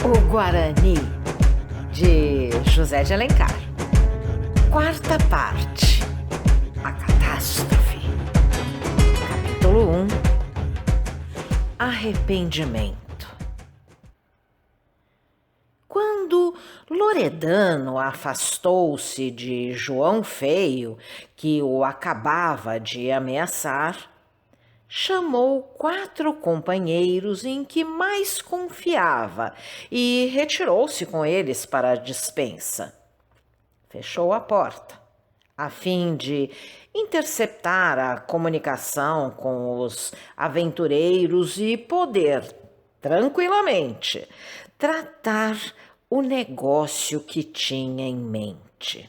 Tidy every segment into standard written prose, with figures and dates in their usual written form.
O Guarani, de José de Alencar. Quarta parte. A catástrofe. Capítulo 1. Arrependimento. Quando Loredano afastou-se de João Feio, que o acabava de ameaçar, chamou 4 companheiros em que mais confiava e retirou-se com eles para a despensa. Fechou a porta, a fim de interceptar a comunicação com os aventureiros e poder, tranquilamente, tratar o negócio que tinha em mente.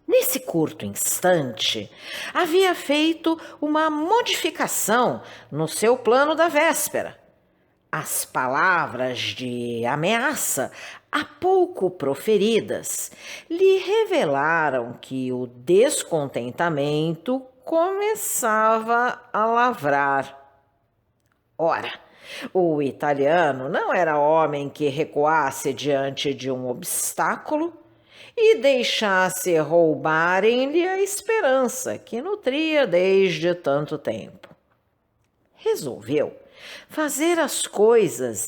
Nesse curto instante, havia feito uma modificação no seu plano da véspera. As palavras de ameaça, há pouco proferidas, lhe revelaram que o descontentamento começava a lavrar. Ora, o italiano não era homem que recuasse diante de um obstáculo e deixasse roubarem-lhe a esperança que nutria desde tanto tempo. Resolveu fazer as coisas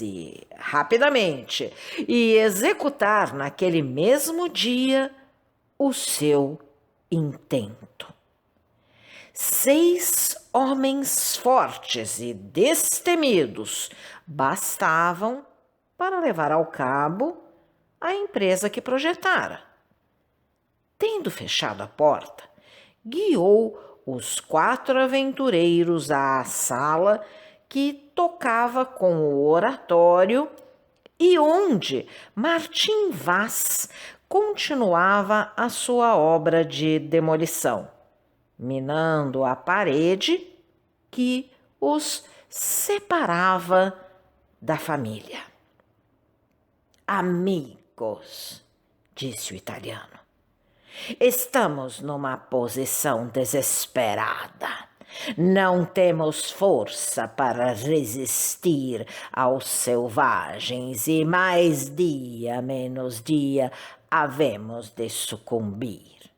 rapidamente, e executar naquele mesmo dia o seu intento. 6 homens fortes e destemidos bastavam para levar ao cabo a empresa que projetara. Tendo fechado a porta, guiou os 4 aventureiros à sala que tocava com o oratório e onde Martim Vaz continuava a sua obra de demolição, minando a parede que os separava da família. Amigos, disse o italiano, estamos numa posição desesperada. Não temos força para resistir aos selvagens e mais dia menos dia havemos de sucumbir.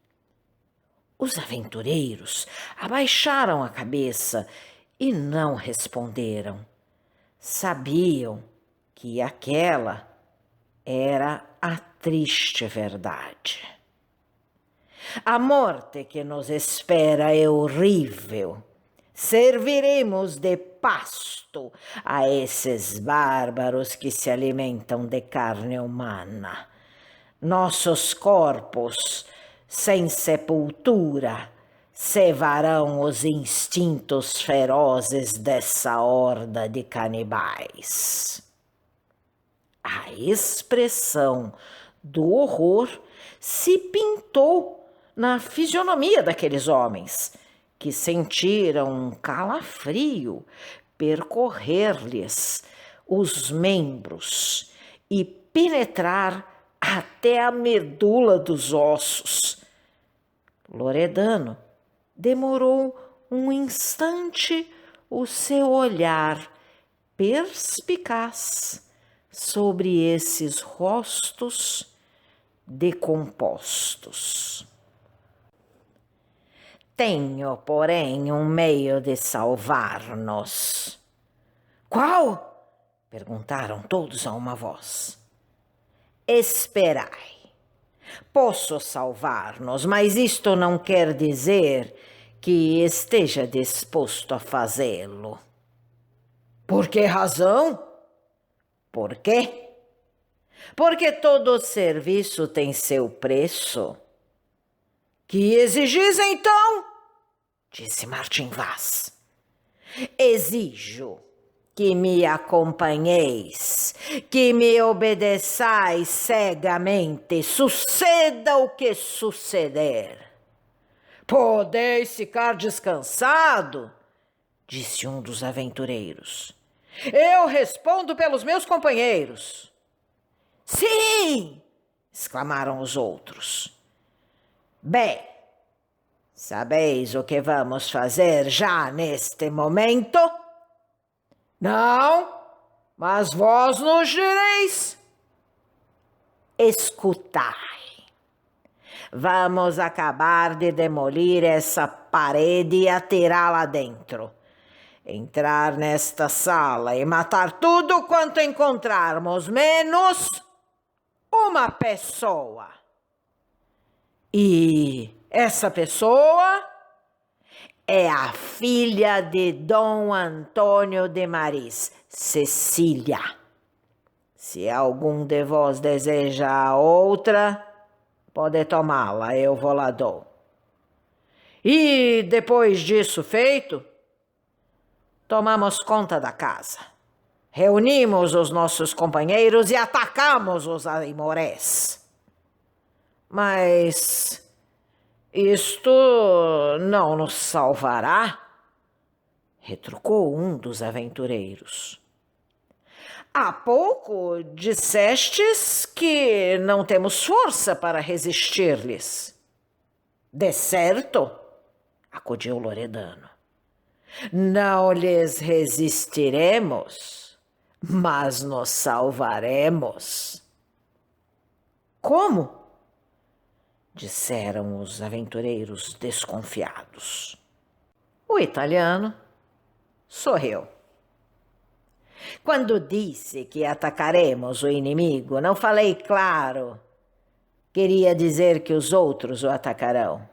Os aventureiros abaixaram a cabeça e não responderam. Sabiam que aquela era a triste verdade. A morte que nos espera é horrível. Serviremos de pasto a esses bárbaros que se alimentam de carne humana. Nossos corpos, sem sepultura, cevarão os instintos ferozes dessa horda de canibais. A expressão do horror se pintou na fisionomia daqueles homens, que sentiram um calafrio percorrer-lhes os membros e penetrar até a medula dos ossos. Loredano demorou um instante o seu olhar perspicaz sobre esses rostos decompostos. Tenho, porém, um meio de salvar-nos. Qual? Perguntaram todos a uma voz. Esperai. Posso salvar-nos, mas isto não quer dizer que esteja disposto a fazê-lo. Por que razão? Por quê? Porque todo serviço tem seu preço. Que exigis, então? Disse Martim Vaz. Exijo que me acompanheis, que me obedeçais cegamente, suceda o que suceder. Podeis ficar descansado, disse um dos aventureiros. Eu respondo pelos meus companheiros. Sim! Exclamaram os outros. Bem, sabeis o que vamos fazer já neste momento? Não? mas vós nos direis: escutai. Vamos acabar de demolir essa parede e atirá-la dentro. Entrar nesta sala e matar tudo quanto encontrarmos, menos uma pessoa. E essa pessoa é a filha de Dom Antônio de Maris, Cecília. Se algum de vós deseja outra, pode tomá-la, eu vou lá dou. E depois disso feito, tomamos conta da casa. Reunimos os nossos companheiros e atacamos os aimorés. Mas isto não nos salvará, retrucou um dos aventureiros. Há pouco dissestes que não temos força para resistir-lhes. De certo, acudiu Loredano. Não lhes resistiremos, mas nos salvaremos. Como? Disseram os aventureiros desconfiados. O italiano sorriu. Quando disse que atacaremos o inimigo, não falei claro. Queria dizer que os outros o atacarão.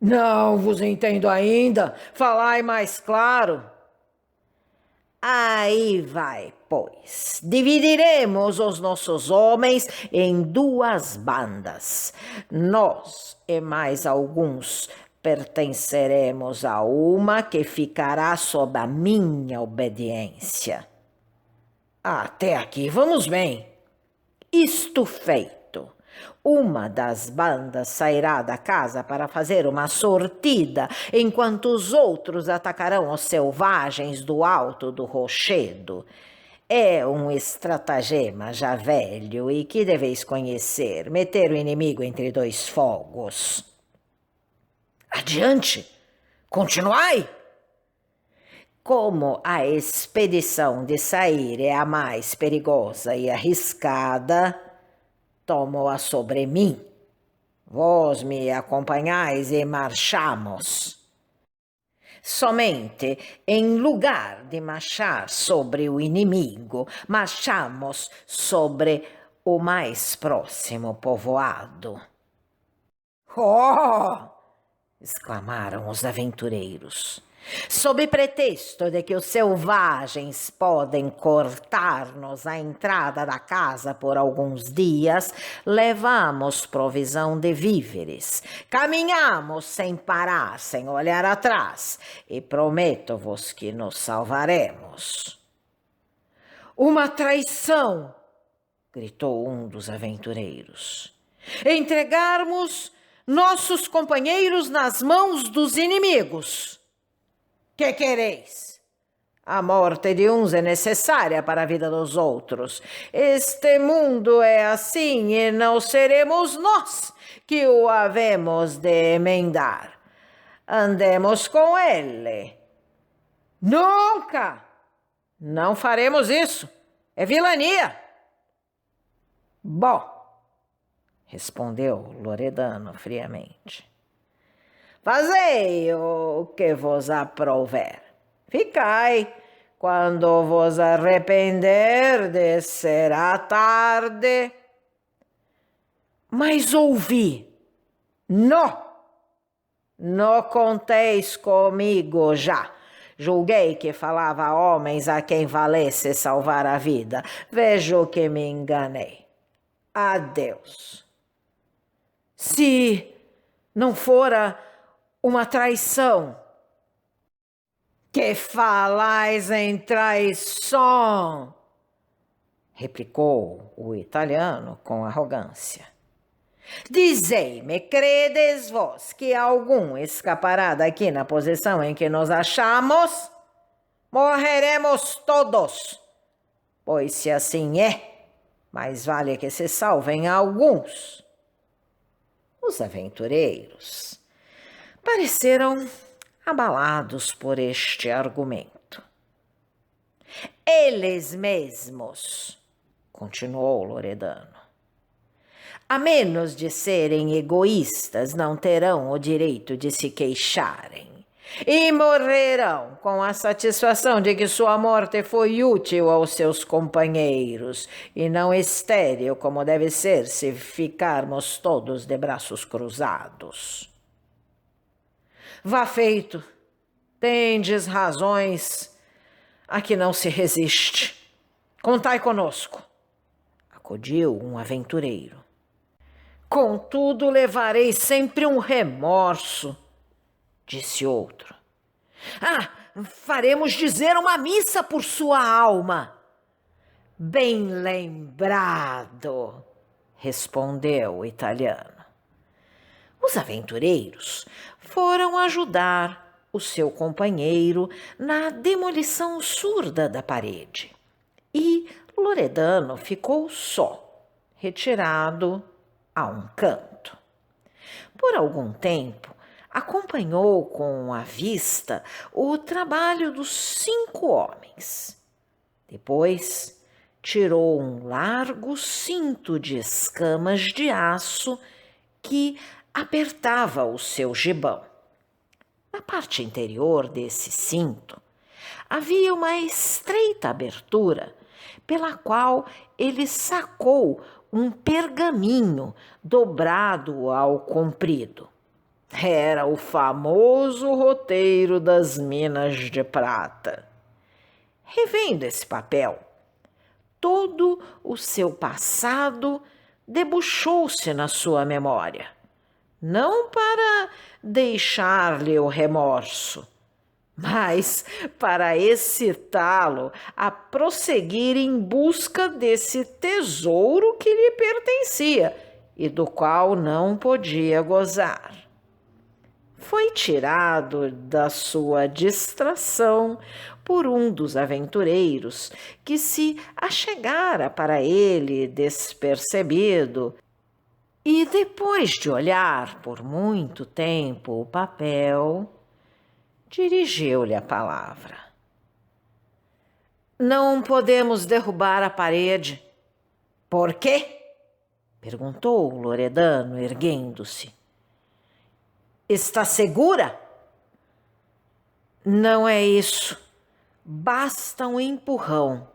Não vos entendo ainda. Falai mais claro. Aí vai, pois. Dividiremos os nossos homens em duas bandas. Nós e mais alguns pertenceremos a uma que ficará sob a minha obediência. Até aqui vamos bem. Isto feito, uma das bandas sairá da casa para fazer uma sortida, enquanto os outros atacarão os selvagens do alto do rochedo. É um estratagema já velho e que deveis conhecer, meter o inimigo entre dois fogos. Adiante! Continuai! Como a expedição de sair é a mais perigosa e arriscada, tomo-a sobre mim. Vós me acompanhais e marchamos. Somente, em lugar de marchar sobre o inimigo, marchamos sobre o mais próximo povoado. Oh! Exclamaram os aventureiros. Sob pretexto de que os selvagens podem cortar-nos a entrada da casa por alguns dias, levamos provisão de víveres. Caminhamos sem parar, sem olhar atrás, e prometo-vos que nos salvaremos. Uma traição! Gritou um dos aventureiros. Entregarmos nossos companheiros nas mãos dos inimigos. Que quereis? A morte de uns é necessária para a vida dos outros. Este mundo é assim e não seremos nós que o havemos de emendar. Andemos com ele. Nunca! Não faremos isso. É vilania. Bom, respondeu Loredano friamente. Fazei o que vos aprouver. Ficai. Quando vos arrependerdes, será tarde. Mas ouvi. Não conteis comigo já. Julguei que falava a homens a quem valesse salvar a vida. Vejo que me enganei. Adeus. Se não fora uma traição. Que falais em traição? Replicou o italiano com arrogância. Dizei-me, credes vós que algum escapará daqui na posição em que nos achamos? Morreremos todos. Pois se assim é, mais vale que se salvem alguns. Os aventureiros pareceram abalados por este argumento. Eles mesmos, continuou Loredano, a menos de serem egoístas, não terão o direito de se queixarem e morrerão com a satisfação de que sua morte foi útil aos seus companheiros e não estéril, como deve ser se ficarmos todos de braços cruzados. Vá feito, tendes razões a que não se resiste. Contai conosco, acudiu um aventureiro. Contudo, levarei sempre um remorso, disse outro. Faremos dizer uma missa por sua alma. Bem lembrado, respondeu o italiano. Os aventureiros foram ajudar o seu companheiro na demolição surda da parede. E Loredano ficou só, retirado a um canto. Por algum tempo, acompanhou com a vista o trabalho dos 5 homens. Depois, tirou um largo cinto de escamas de aço que apertava o seu gibão. Na parte interior desse cinto, havia uma estreita abertura pela qual ele sacou um pergaminho dobrado ao comprido. Era o famoso roteiro das Minas de Prata. Revendo esse papel, todo o seu passado debuxou-se na sua memória, não para deixar-lhe o remorso, mas para excitá-lo a prosseguir em busca desse tesouro que lhe pertencia e do qual não podia gozar. Foi tirado da sua distração por um dos aventureiros que se achegara para ele despercebido e, depois de olhar por muito tempo o papel, dirigiu-lhe a palavra. Não podemos derrubar a parede. Por quê? Perguntou Loredano, erguendo-se. Está segura? Não é isso. Basta um empurrão.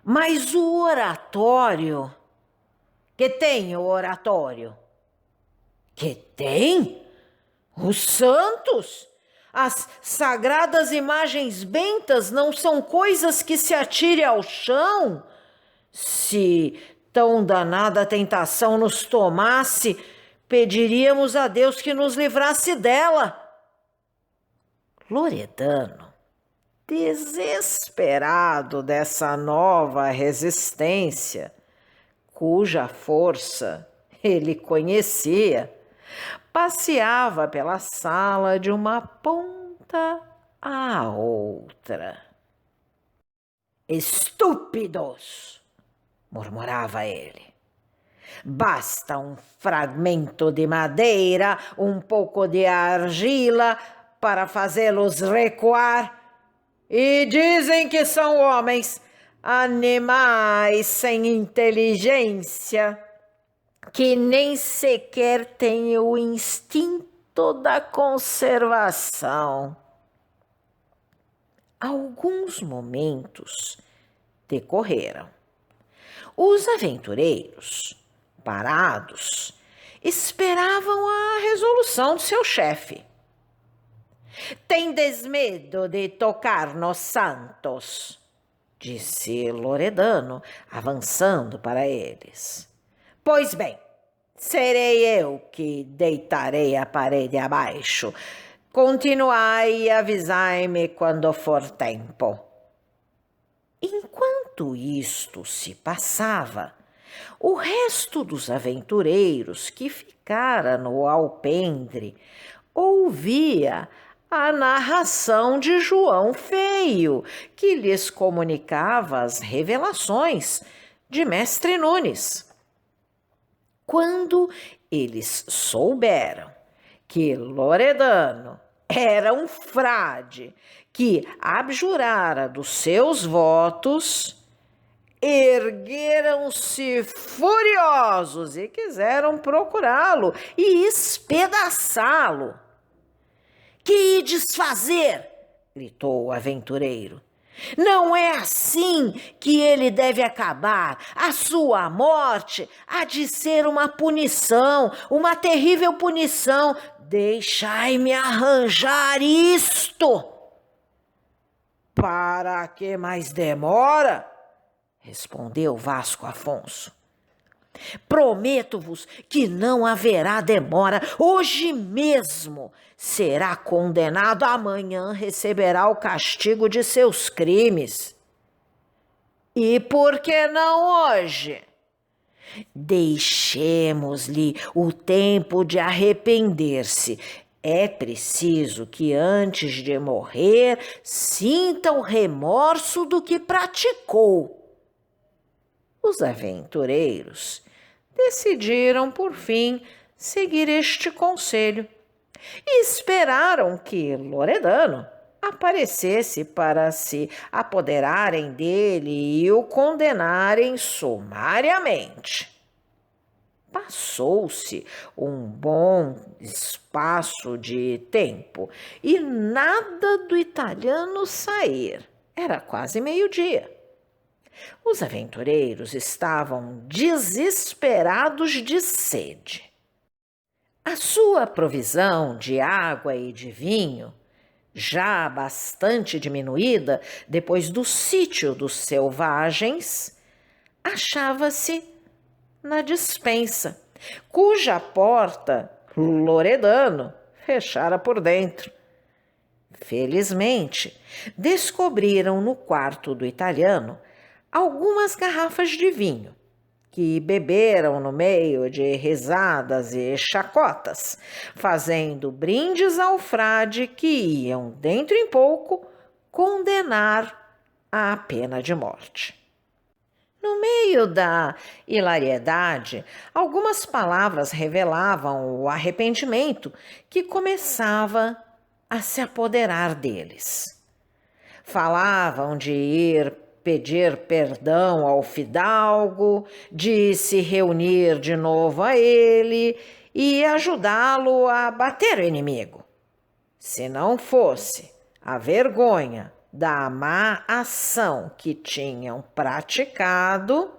Mas o oratório... Que tem o oratório? Que tem? Os santos? As sagradas imagens bentas não são coisas que se atire ao chão? Se tão danada tentação nos tomasse, pediríamos a Deus que nos livrasse dela. Loredano, desesperado dessa nova resistência, cuja força ele conhecia, passeava pela sala de uma ponta à outra. Estúpidos! Murmurava ele. Basta um fragmento de madeira, um pouco de argila para fazê-los recuar. E dizem que são homens, animais sem inteligência, que nem sequer têm o instinto da conservação. Alguns momentos decorreram. Os aventureiros, parados, esperavam a resolução de seu chefe. Tendes medo de tocar nos santos? Disse Loredano, avançando para eles. Pois bem, serei eu que deitarei a parede abaixo. Continuai e avisai-me quando for tempo. Enquanto isto se passava, o resto dos aventureiros que ficara no alpendre ouvia a narração de João Feio, que lhes comunicava as revelações de Mestre Nunes. Quando eles souberam que Loredano Era um frade que abjurara dos seus votos. Ergueram-se furiosos e quiseram procurá-lo e espedaçá-lo. Que ides fazer? Gritou o aventureiro. Não é assim que ele deve acabar. A sua morte há de ser uma punição, uma terrível punição. Deixai-me arranjar isto. Para que mais demora? Respondeu Vasco Afonso. Prometo-vos que não haverá demora. Hoje mesmo será condenado, amanhã receberá o castigo de seus crimes. E por que não hoje? Deixemos-lhe o tempo de arrepender-se. É preciso que antes de morrer sinta o remorso do que praticou. Os aventureiros decidiram, por fim, seguir este conselho e esperaram que Loredano aparecesse para se apoderarem dele e o condenarem sumariamente. Passou-se um bom espaço de tempo e nada do italiano sair. Era quase meio-dia. Os aventureiros estavam desesperados de sede. A sua provisão de água e de vinho, já bastante diminuída depois do sítio dos selvagens, achava-se na despensa, cuja porta Loredano fechara por dentro. Felizmente, descobriram no quarto do italiano algumas garrafas de vinho, que beberam no meio de risadas e chacotas, fazendo brindes ao frade que iam, dentro em pouco, condenar à pena de morte. No meio da hilariedade, algumas palavras revelavam o arrependimento que começava a se apoderar deles. Falavam de ir pedir perdão ao fidalgo, de se reunir de novo a ele e ajudá-lo a bater o inimigo. Se não fosse a vergonha da má ação que tinham praticado,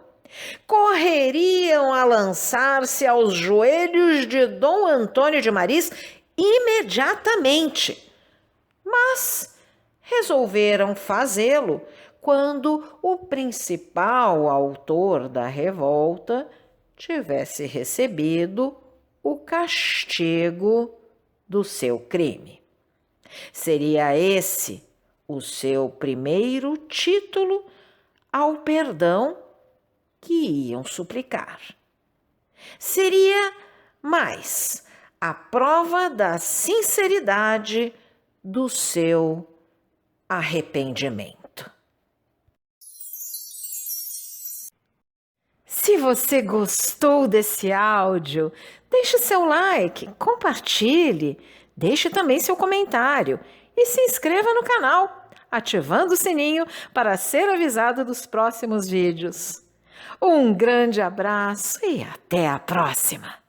correriam a lançar-se aos joelhos de Dom Antônio de Maris imediatamente. Mas resolveram fazê-lo quando o principal autor da revolta tivesse recebido o castigo do seu crime. Seria esse o seu primeiro título ao perdão que iam suplicar. Seria mais a prova da sinceridade do seu arrependimento. Se você gostou desse áudio, deixe seu like, compartilhe, deixe também seu comentário e se inscreva no canal, ativando o sininho para ser avisado dos próximos vídeos. Um grande abraço e até a próxima!